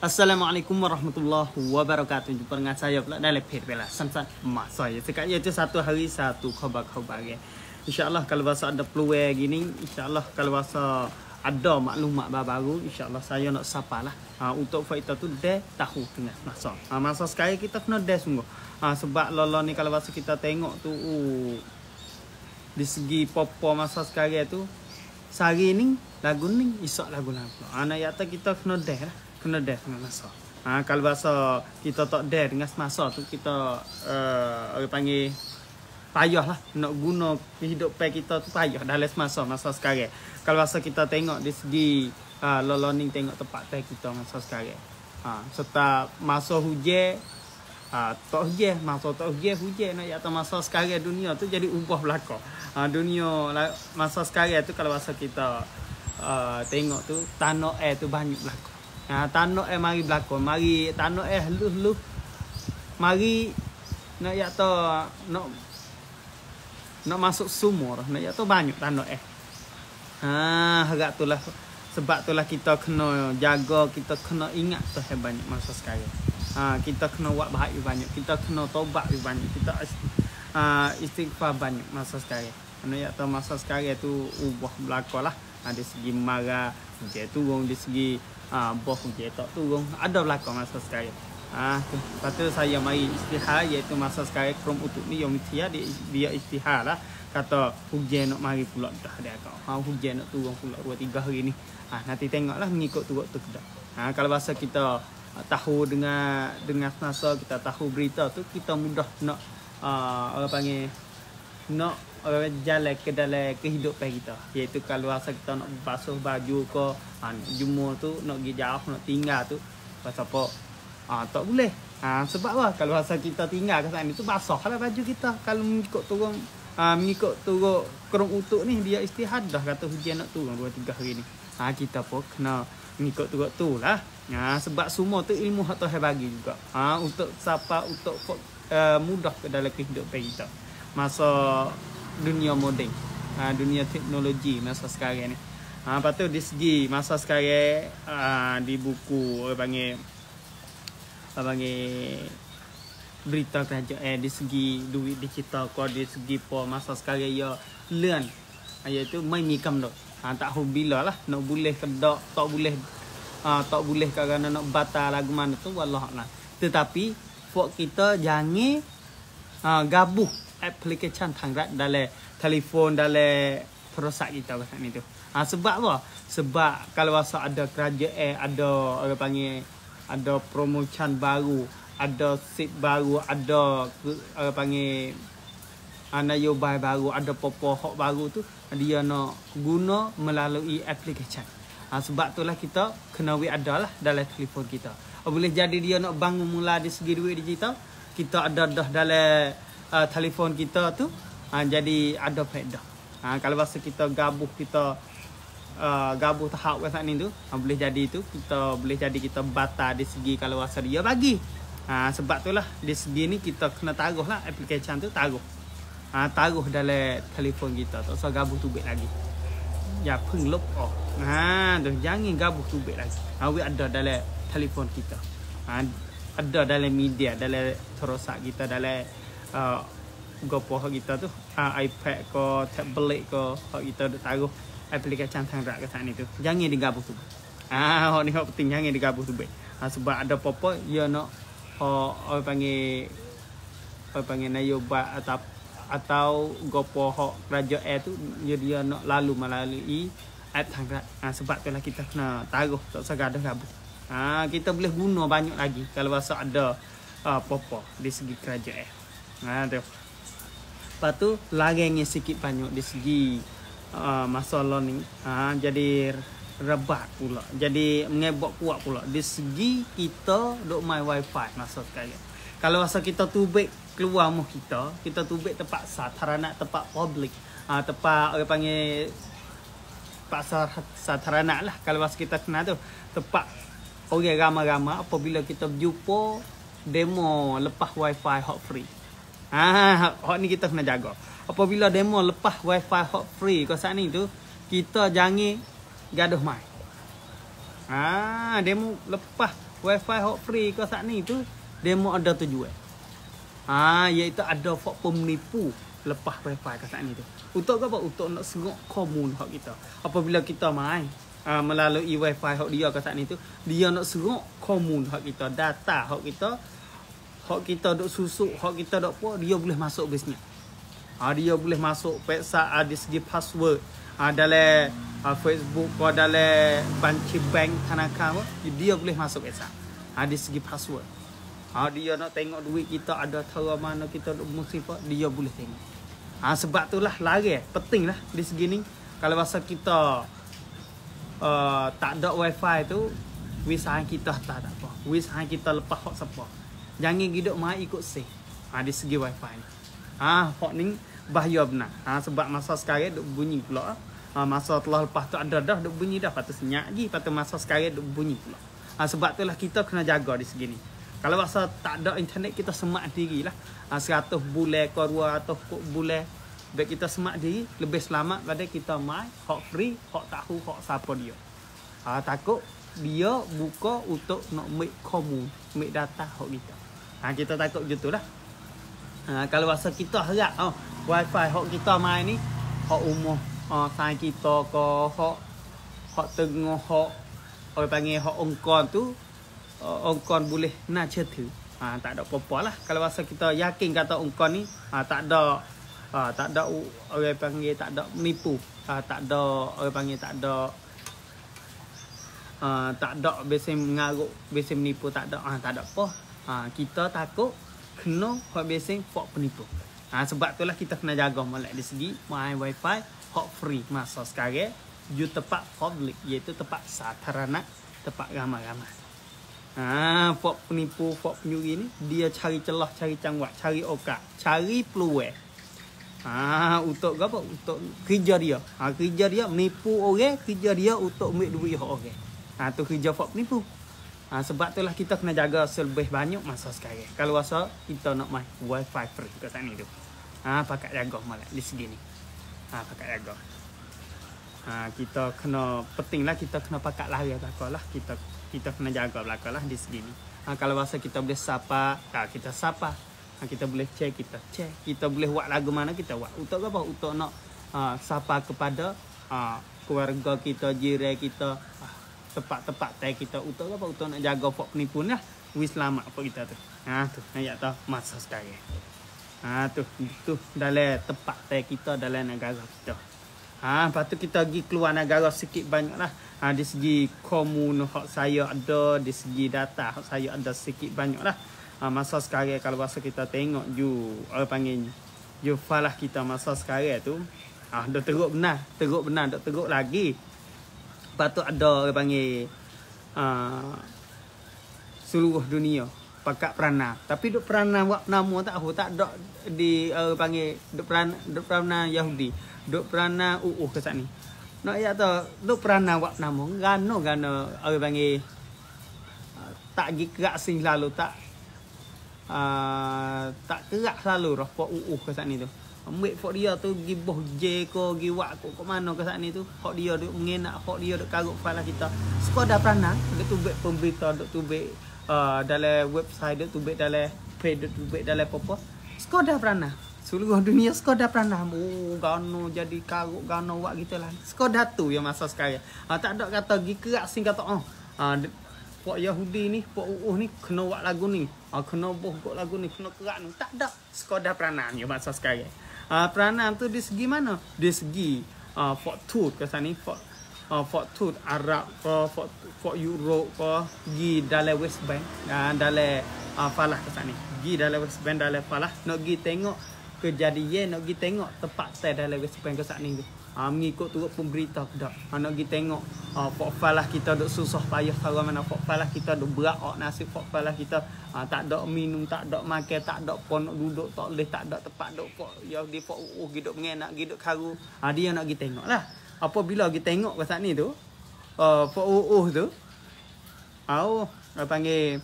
Assalamualaikum warahmatullahi wabarakatuh. Jumpa dengan saya pula dalam page Bella Sansan Mak saya. Sekarang itu satu hari satu khabar-khabar ya. InsyaAllah kalau bahasa ada peluang gini, InsyaAllah kalau bahasa ada maklumat baru, InsyaAllah saya nak sapa lah. Untuk kita tu dia tahu dengan masa. Masa sekarang kita kena dia sungguh. Sebab lolo ni kalau bahasa kita tengok tu di segi popo masa sekarang tu sehari ni lagu ni esok lagu-lagu. Anak yata kita kena dia lah. Kena dah dengan masa. Kalau bahasa kita tak dah dengan masa tu kita orang panggil payah lah. Nak guna kehidupan kita tu payah dalam masa sekarang. Kalau bahasa kita tengok di segi loloning tengok tempat teh kita masa sekarang. Serta masa hujan tak hujan, masa tak hujan nak yata masa sekarang dunia tu jadi ubah belaka. Dunia masa sekarang tu kalau bahasa kita tengok tu tanah air tu banyak belaka. Tanah mari berlakon, mari tanah halus-halus. Mari nak yata nak masuk sumur, nak yata banyak tanah harap itulah sebab itulah kita kena jaga, kita kena ingat tu banyak masa sekarang. Kita kena buat baik banyak, kita kena taubat banyak, kita istighfar banyak masa sekarang. Nak yata masa sekarang tu ubah belakalah. Dari segi marah, hujan turun, di segi boh hujan tak turun. Ada belakang masa sekarang. Lepas tu saya mari istihar iaitu masa sekarang krom untuk ni yang mesti dia istihar lah. Kata hujan nak mari pula dah dia kau. Hujan nak turun pula 2-3 hari ni. Nanti tengoklah mengikut turut tu ke dah. Kalau bahasa kita tahu dengan masa kita tahu berita tu kita mudah nak orang panggil nak jalan ke dalam kehidupan kita. Iaitu kalau rasa kita nak basuh baju ke jumur tu nak pergi jauh nak tinggal tu pasal apa tak boleh. Sebab apa kalau rasa kita tinggal kat sana tu basahlah baju kita. Kalau mengikut turun kerung utuk ni dia istihad dah kata hujan nak turun 2-3 hari ni. Kita pun kena mengikut turut tu lah. Sebab semua tu ilmu hak Tuhan bagi juga. Untuk siapa untuk mudah ke dalam kehidupan kita. Masa dunia moden, dunia teknologi masa sekarang ni. Lepas tu di segi masa sekarang di buku orang panggil berita kerajaan di segi duit digital ko di segi po masa sekarang ya learn iaitu main mikam dah. Tak tahu bila lah nak boleh ke tak boleh kerana nak batal lagu mana tu wallahualam. Tetapi pok kita jangan gabuh aplikasi tangrat dalam telefon dalam perosak kita pasal ni tu. Sebab apa? Sebab kalau rasa ada kerajaan, ada orang panggil ada promotion baru, ada sip baru, ada orang panggil nyobai baru, ada popohok baru tu dia nak guna melalui aplikasi. Sebab itulah kita kena ada lah dalam telefon kita. Boleh jadi dia nak bangun mula di segi duit digital, kita ada dah dalam telefon kita tu jadi ada faedah. Kalau bahasa kita gabuh tahap kat sana tu boleh jadi tu kita batal di segi kalau bahasa dia bagi. Sebab itulah di segi ni kita kena taruh lah aplikasi tu taruh dalam telefon kita tak usah gabuh tubik lagi. Ya peng lop tu jangan gabuh tubik lagi. Ada dalam telefon kita. Ada dalam media, dalam terosak kita, dalam gopoh kita tu iPad ke tablet ke kita taruh aplikasi tangrak ke sana tu jangan digabung tu. Ni hak penting jangan digabung tu. Sebab ada apa-apa dia nak orang panggil nayobat atau gopoh kerajaan tu dia nak lalu melalui app tangrak. Sebab itulah kita kena taruh tak usah gaduh-gabuh. Kita boleh guna banyak lagi kalau rasa ada apa-apa di segi kerajaan. Tu. Lepas tu lagangnya sikit banyak di segi masalah ni. Jadi rebat pula. Jadi mengebok kuat pula. Di segi kita duk main wifi masa sekarang. Kalau rasa kita tubik keluar rumah kita tubik tempat satarana, tempat public. Tempat orang panggil pasar satarana lah. Kalau rasa kita kena tu. Tempat orang ramai-ramai apabila kita berjumpa demo lepas wifi hot free. Hak ni kita kena jaga. Apabila demo lepas wifi hot free kat sana tu, kita jangan gaduh mai. Demo lepas wifi hok free ke saat ni tu demo ada tujuan. Iaitu ada fok penipu lepas wifi ke saat ni tu. Untuk apa? Untuk nak serok komun hok kita. Apabila kita main melalui wifi hok dia ke saat ni tu, dia nak serok komun hok kita, data hok kita duk susuk, hok kita duk apa, dia boleh masuk bisnes. Dia boleh masuk peksa di segi password dalam Facebook atau dalam bank Tanaka, dia boleh masuk peksa di segi password. Dia nak tengok duit kita ada tahu mana kita duk musibah, dia boleh tengok. Sebab itulah lari penting lah di segi ni. Kalau masa kita tak ada wifi tu, wisahan kita tak ada apa. Wisahan kita lepas hok siapa. Jangan hidup mai ikut sih. Di segi wifi ni. Hok ni bahaya benar. Sebab masa sekarang duk bunyi pula. Masa telah lepas tu ada dah duk bunyi dah, patut senyap lagi, patut masa sekarang duk bunyi pula. Sebab itulah kita kena jaga di segi ni. Kalau masa tak ada internet, kita semak diri lah. 100 bulan ke 200 bulan. Baik kita semak diri, lebih selamat pada kita main hok free, hok tahu hok siapa dia. Takut dia buka untuk nak make komun, make data hok kita. Kita takut gitu lah. Kalau masa kita harap wifi hok kita main ni, hok umur sang kita ke hok tengah hok orang panggil hok ongkon tu, ongkon boleh nak cerita. Tak ada apa-apa lah. Kalau masa kita yakin kata ongkon ni tak ada orang panggil tak ada menipu, tak ada orang panggil tak ada biasa mengarut, biasa menipu, tak ada apa. Kita takut kena hok biasa hok penipu. Sebab itulah kita kena jaga molek di segi main wifi hok free masa sekarang you tempat public, iaitu tempat satarana, tempat ramai-ramai. Fok penipu, fok penyuri ni dia cari celah, cari cangwak, cari okak, cari peluang. Untuk apa? Untuk kerja dia. Kerja dia menipu orang, kerja dia untuk ambil duit orang. Tu kerja fok penipu. Sebab itulah kita kena jaga selebih banyak masa sekarang. Kalau masa kita nak main wifi free kat sana tu. Pakat jaga malah di segi ni. Pakat jaga. Kita kena pentinglah kita kena pakat lari belakanglah. Kita kena jaga belakanglah di segi ni. Kalau masa kita boleh sapa, kita sapa. Kita boleh cek, kita cek. Kita boleh buat lagu mana kita buat. Untuk apa? Untuk nak sapa kepada keluarga kita, jiran kita, tempat-tempat tag kita. Untuk apa? Untuk nak jaga fok penipu ni lah. Wis selamat apa kita tu. Tu ayat tu masa sekarang. Tu dalam tempat tag kita, dalam negara kita. Lepas tu kita pergi keluar negara sikit banyak lah. Di segi komun hak saya ada, di segi data hak saya ada sikit banyak lah. Masa sekarang kalau masa kita tengok orang panggil falah kita masa sekarang tu dah teruk benar, dah teruk lagi. Lepas tu ada orang panggil seluruh dunia pakat perana, tapi duk perana buat nama tak tahu, tak ada di orang panggil duk perana Yahudi, duk perana ke sat ni. Nak ya tu duk perana buat nama gano orang panggil tak gi kerak sing lalu tak kerak selalu roh pok ke sat ni tu. Ambil pok dia tu gi boh J ko gi wak ko mana ke sat ni tu. Pok dia duk mengenak, pok dia duk karut file kita. Sekadar perana duk tubek pemberita, duk tubek dalam website, duk tubek dalam page, duk tubek dalam apa. Sekadar perana. Seluruh dunia sekadar perana. Gano jadi karut gano wak kita lah. Sekadar tu yang masa sekarang. Tak ada kata gi kerak sing kata pok Yahudi ni, pok ni kena buat lagu ni. Kena buat lagu ni, kena kerak ni. Tak ada. Sekadar peranan je masa sekarang. Peranan tu di segi mana? Di segi Fort Tooth ke sana ni. Fort Tooth Arab ke, Fort Europe ke, gi dalam West Bank, dalam Falah ke sana ni. Gi dalam West Bank, dalam Falah. Nak gi tengok kejadian, nak gi tengok tempat stay dalam West Bank ke sana ni tu. Mengikut turut pemberita dak. Nak pergi tengok fok falah kita duk susah payah cara mana, fok falah kita duk berak nasib, fok falah kita tak ada minum, tak ada makan, tak ada pon nak duduk, tak boleh, tak ada tempat duk fok ya di fok giduk mengenak, giduk karu. Dia nak pergi tengoklah. Apabila pergi tengok ke sana ni tu fok tu apa panggil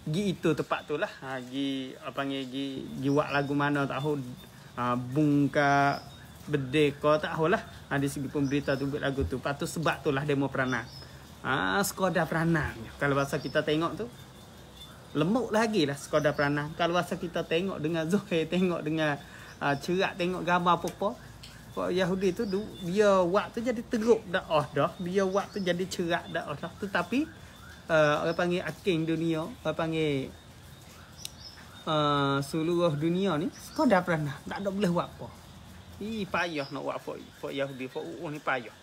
gi itu tempat tu lah. Gi apa panggil gi buat lagu mana tak tahu, bungka bedek kau tak tahulah. Di segi pemberita tu buat lagu tu. Lepas tu sebab tu lah demo peranan. Skoda Peranang. Kalau bahasa kita tengok tu lemuk lagi lah Skoda Peranang. Kalau bahasa kita tengok dengan Zohir, tengok dengan cerak, tengok gambar apa-apa, Pak Yahudi tu dia waktu jadi teruk dah dah. Dia waktu jadi cerak dah. Tetapi orang panggil aking dunia, orang panggil seluruh dunia ni Skoda Peranang. Tak ada boleh buat apa. Payah nak buat Pak Yahudi, Pak UU ni payah.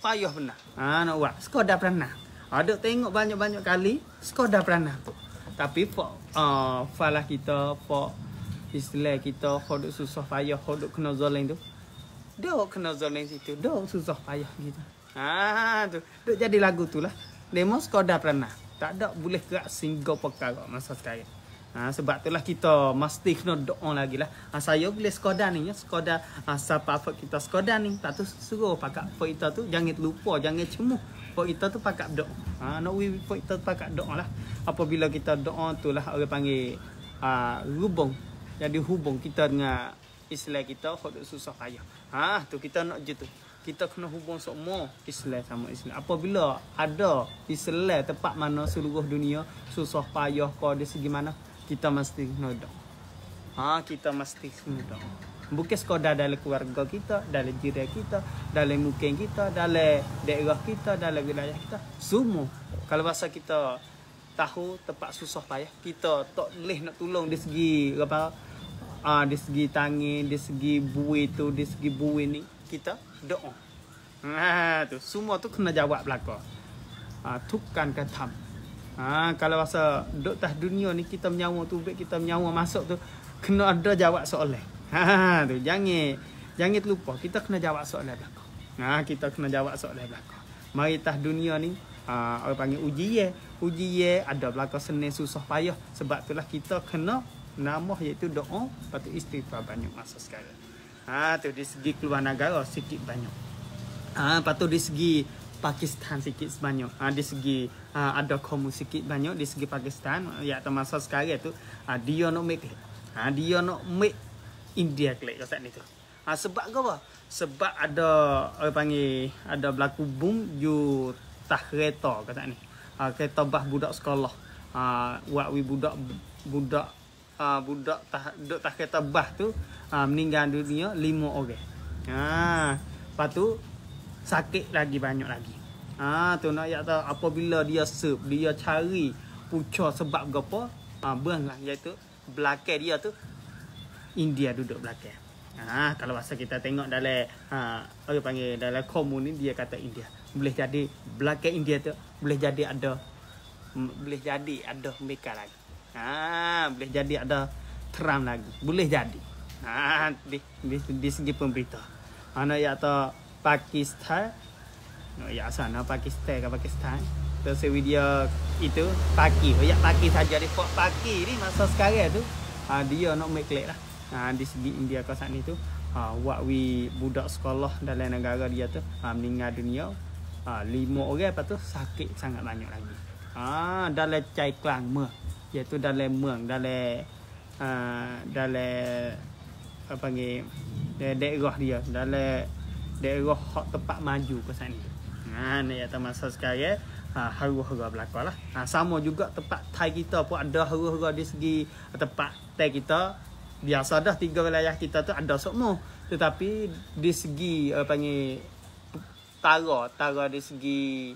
Payah benar. Nak buat Skoda Peranang. Ada tengok banyak-banyak kali Skoda Peranang tu. Tapi falah kita, Pak Islam kita, hodok susah payah, hodok kena zalim tu. Dok kena zalim situ, dok susah payah gitu. Tu. Dok jadi lagu tu lah. Demo Skoda Peranang. Tak ada boleh gerak singgah perkara masa sekarang. Sebab itulah kita mesti kena doa lagi lah. Saya boleh Skoda ni ya. Skoda siapa kita Skoda ni. Tak tu suruh pakai apa kita tu. Jangan lupa, jangan cemuh. Apa kita tu pakai doa. Nak apa kita tu pakai doa lah. Apabila kita doa tu lah orang panggil hubung. Jadi hubung kita dengan Islam kita hodok susah payah. Tu kita nak je tu. Kita kena hubung semua Islam sama Islam. Apabila ada Islam tempat mana seluruh dunia susah payah kau di segi mana, kita mesti kena doa. Kita mesti kena doa. Bukan sekadar dalam keluarga kita, dalam jiran kita, dalam mukim kita, dalam daerah kita, dalam wilayah kita. Semua. Kalau bahasa kita tahu tempat susah payah, kita tak boleh nak tolong di segi apa? Di segi tangan, di segi bui tu, di segi bui ni, kita doa. Tu semua tu kena jawab belaka. Tukkan katam. Kalau bahasa duk tah dunia ni kita menyawa tu, kita menyawa masuk tu kena ada jawab soalan. Tu jangan lupa kita kena jawab soalan belaka. Kita kena jawab soalan belaka. Mari tah dunia ni orang panggil ujian ada belaka senang susah payah. Sebab itulah kita kena nama iaitu doa, patut istighfar banyak masa sekarang. Tu di segi keluar negara sikit banyak. Patut di segi Pakistan sikit sebanyak. Di segi ada kaum sikit banyak di segi Pakistan iaitu masa sekarang tu dia nak make dia nak make India klik kat ni tu. Sebab apa? Sebab ada orang panggil ada berlaku boom you tah kereta kat ni. Kereta bah budak sekolah. Buat budak duk tak kereta bah tu meninggal dunia 5 orang. Lepas tu sakit lagi banyak lagi. Tu nak ya tahu apabila dia serve, dia cari pucuk sebab gapo? Beranglah iaitu belakang dia tu India duduk belakang. Kalau bahasa kita tengok dalam orang panggil dalam komun ni dia kata India. Boleh jadi belakang India tu boleh jadi ada mereka lagi. Boleh jadi ada Trump lagi. Boleh jadi. Di segi pemberita. Ana ya ta Pakistan. Ya sana Pakistan ke Pakistan. Terus video itu Paki. Ya Paki saja di Paki ni masa sekarang tu dia nak make clear lah. Di segi India kawasan ni tu budak sekolah dalam negara dia tu meninggal dunia 5 orang, lepas tu sakit sangat banyak lagi. Dalam Cai Klang Meng, iaitu dalam Meng, dalam apa panggil daerah dia, dalam daerah hak tempat maju ke sana. Ni ya masa sekarang haru-haru belaka lah. Sama juga tempat Thai kita pun ada haru-haru di segi tempat Thai kita. Biasa dah 3 wilayah kita tu ada semua. Tetapi di segi apa panggil tara di segi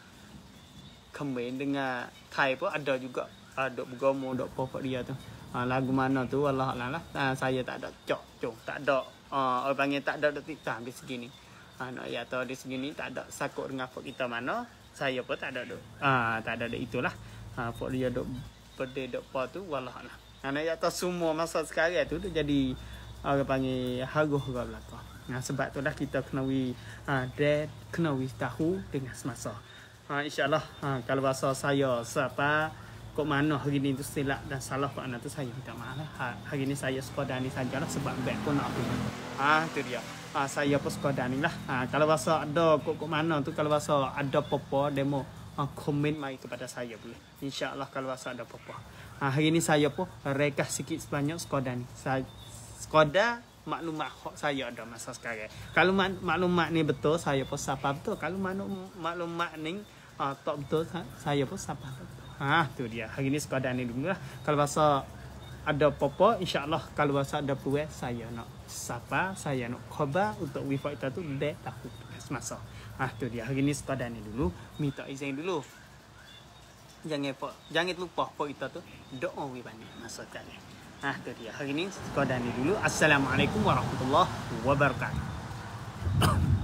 Khmer dengan Thai pun ada juga. Dok bergamo, dok pokok dia tu. Lagu mana tu wallahualam lah. Saya tak ada cok, tak ada orang panggil tak ada detik di segi ni. Nak ya tahu di segi ni tak ada sakut dengan pok kita mana. Saya pun tak ada dok. Tak ada itulah. Pok dia dok berde dok pa tu wallahualam. Nak ya tahu semua masa sekarang tu jadi orang panggil haruh-haruh belaka. Sebab tu dah kita kena tahu dengan semasa. InsyaAllah kalau bahasa saya siapa kok mana hari ni tu silap dan salah kok anak tu saya minta maaf lah. Hari ni saya sekadar ni sajalah sebab back pun nak apa. Tu dia. Saya pun sekadar ni lah. Kalau bahasa ada kok mana tu, kalau bahasa ada apa-apa demo komen mai kepada saya boleh. InsyaAllah kalau bahasa ada apa-apa. Hari ni saya pun rekah sikit sebanyak sekadar ni. Sekadar maklumat saya ada masa sekarang. Kalau maklumat ni betul, saya pun siapa betul. Kalau maklumat ni Tak betul saya pun sapa. Tu dia. Hari ni sekadar ni dulu lah. Kalau bahasa ada apa-apa, insya-Allah kalau bahasa ada peluang saya nak sapa, saya nak khabar untuk wifa kita tu dek tahu semasa. Tu dia. Hari ni sekadar ni dulu. Minta izin dulu. Jangan lupa apa kita tu doa banyak masa tadi. Tu dia. Hari ni sekadar ni dulu. Assalamualaikum warahmatullahi wabarakatuh.